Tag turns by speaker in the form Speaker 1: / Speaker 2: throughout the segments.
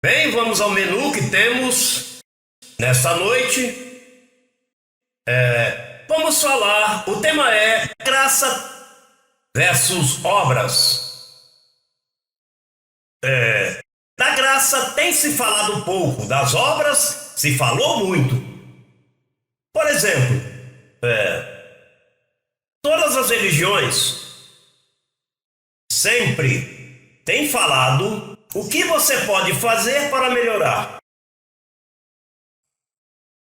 Speaker 1: Bem, vamos ao menu que temos nesta noite. Vamos falar, o tema é graça versus obras. Da graça tem se falado pouco, das obras se falou muito. Por exemplo, todas as religiões sempre têm falado o que você pode fazer para melhorar.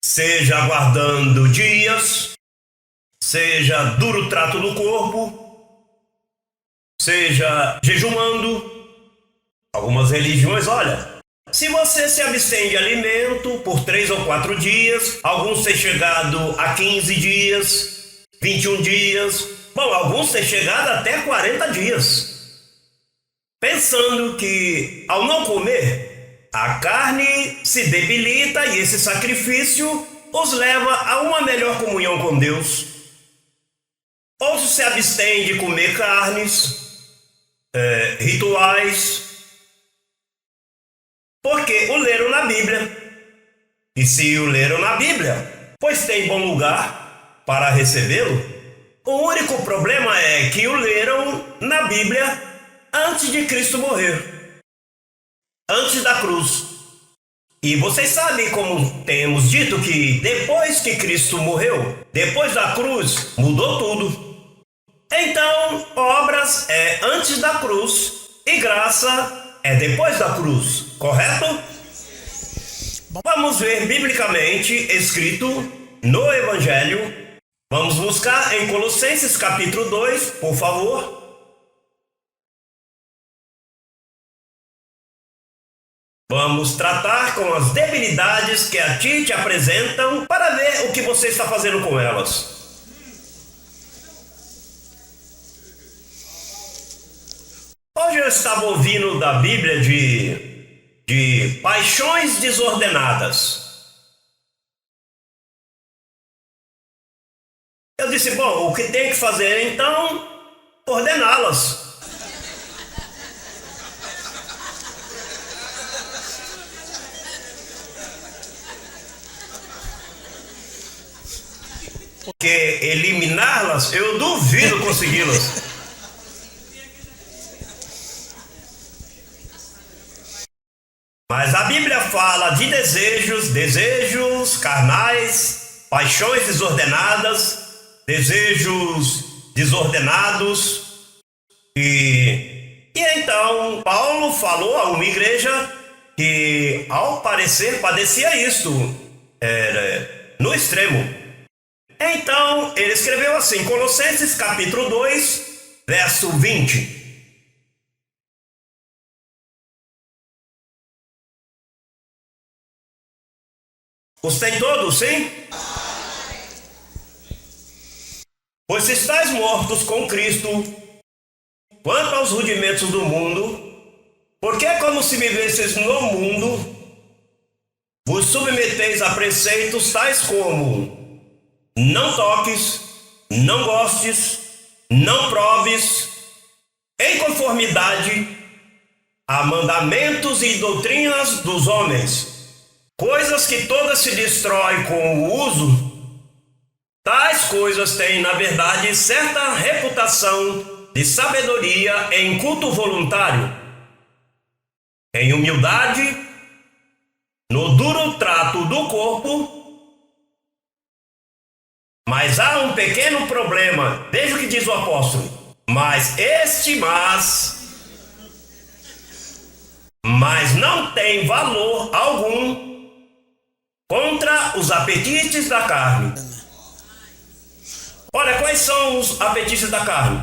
Speaker 1: Seja guardando dias, seja duro trato no corpo, seja jejuando. Algumas religiões, olha, se você se abstém de alimento por 3 ou 4 dias, alguns têm chegado a 15 dias, 21 dias, bom, alguns têm chegado até 40 dias, pensando que ao não comer, a carne se debilita e esse sacrifício os leva a uma melhor comunhão com Deus. Outros se abstêm de comer carnes, rituais, porque o leram na Bíblia. E se o leram na Bíblia, pois tem bom lugar para recebê-lo. O único problema é que o leram na Bíblia antes de Cristo morrer, antes da cruz. E vocês sabem, como temos dito, que depois que Cristo morreu, depois da cruz, mudou tudo. Então, obras é antes da cruz e graça é depois da cruz, correto? Vamos ver biblicamente escrito no Evangelho. Vamos buscar em Colossenses capítulo 2, por favor. Vamos tratar com as debilidades que a ti te apresentam para ver o que você está fazendo com elas. Hoje eu estava ouvindo da Bíblia de paixões desordenadas. Eu disse, bom, o que tem que fazer então? Ordená-las. Porque eliminá-las, eu duvido consegui-las. Mas a Bíblia fala de desejos carnais, paixões desordenadas, desejos desordenados. E então Paulo falou a uma igreja que, ao parecer, padecia isto no extremo. Então ele escreveu assim, Colossenses capítulo 2, verso 20. Os tem todos, sim? Pois se estáis mortos com Cristo, quanto aos rudimentos do mundo, porque é como se vivesseis no mundo, vos submeteis a preceitos tais como não toques, não gostes, não proves, em conformidade a mandamentos e doutrinas dos homens, coisas que todas se destroem com o uso. Tais coisas têm, na verdade, certa reputação de sabedoria em culto voluntário, em humildade, no duro trato do corpo. Mas há um pequeno problema, veja o que diz o apóstolo. Mas não tem valor algum contra os apetites da carne. Olha, quais são os apetites da carne?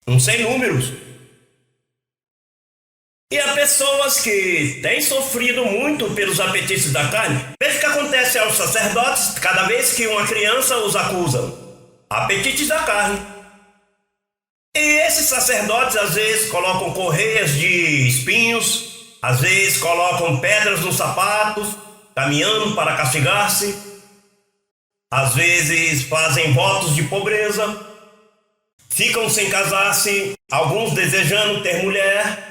Speaker 1: Não sei números. E há pessoas que têm sofrido muito pelos apetites da carne. Veja o que acontece aos sacerdotes cada vez que uma criança os acusa. Apetites da carne. E esses sacerdotes às vezes colocam correias de espinhos, às vezes colocam pedras nos sapatos, caminhando para castigar-se. Às vezes fazem votos de pobreza, ficam sem casar-se, alguns desejando ter mulher.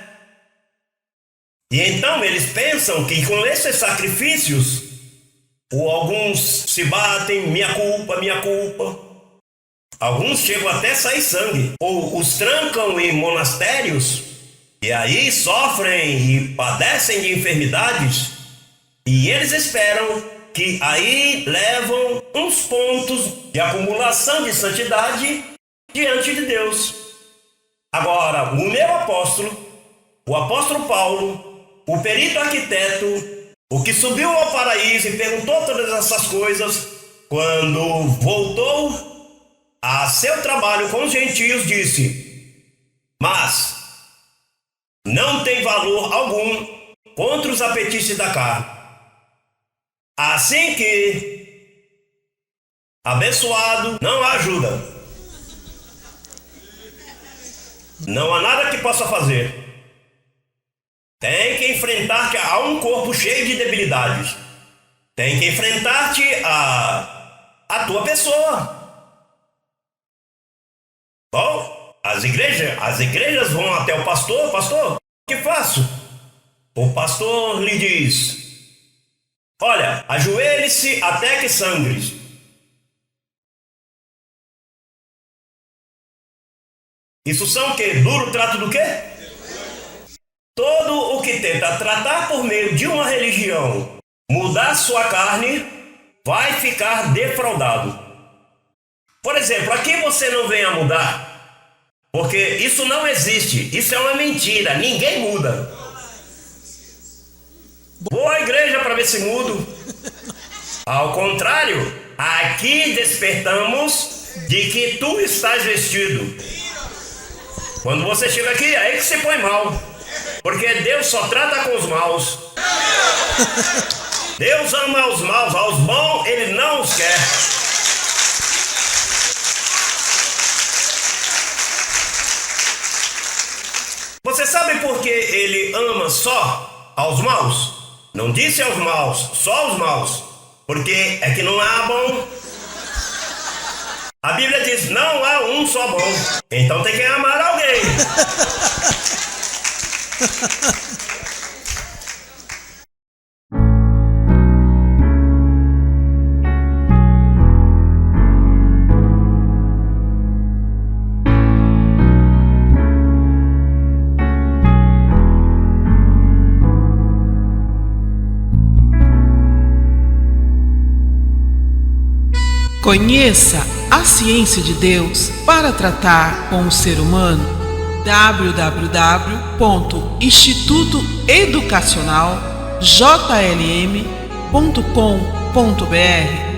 Speaker 1: E então eles pensam que com esses sacrifícios, ou alguns se batem, minha culpa, minha culpa. Alguns chegam até a sair sangue, ou os trancam em monastérios, e aí sofrem e padecem de enfermidades, e eles esperam que aí levam uns pontos de acumulação de santidade diante de Deus. Agora, o meu apóstolo, o apóstolo Paulo, o perito arquiteto, o que subiu ao paraíso e perguntou todas essas coisas, quando voltou a seu trabalho com os gentios, disse: mas não tem valor algum contra os apetites da carne. Assim que abençoado não há ajuda. Não há nada que possa fazer. Tem que enfrentar-te a um corpo cheio de debilidades. Tem que enfrentar-te a tua pessoa. Bom, as igrejas vão até o pastor. Pastor, o que faço? O pastor lhe diz: olha, ajoelhe-se até que sangres. Isso são o quê? Duro trato do quê? Todo o que tenta tratar por meio de uma religião mudar sua carne vai ficar defraudado. Por exemplo, aqui você não vem a mudar, porque isso não existe, isso é uma mentira, ninguém muda. Vou à igreja para ver se mudo. Ao contrário, aqui despertamos de que tu estás vestido. Quando você chega aqui, é aí que você põe mal, porque Deus só trata com os maus. Deus ama os maus, aos bons Ele não os quer. Você sabe por que Ele ama só aos maus? Não disse aos maus, só aos maus, porque é que não há bom. A Bíblia diz: não há um só bom, então tem que amar alguém.
Speaker 2: Conheça a ciência de Deus para tratar com o ser humano. www.institutoeducacionaljlm.com.br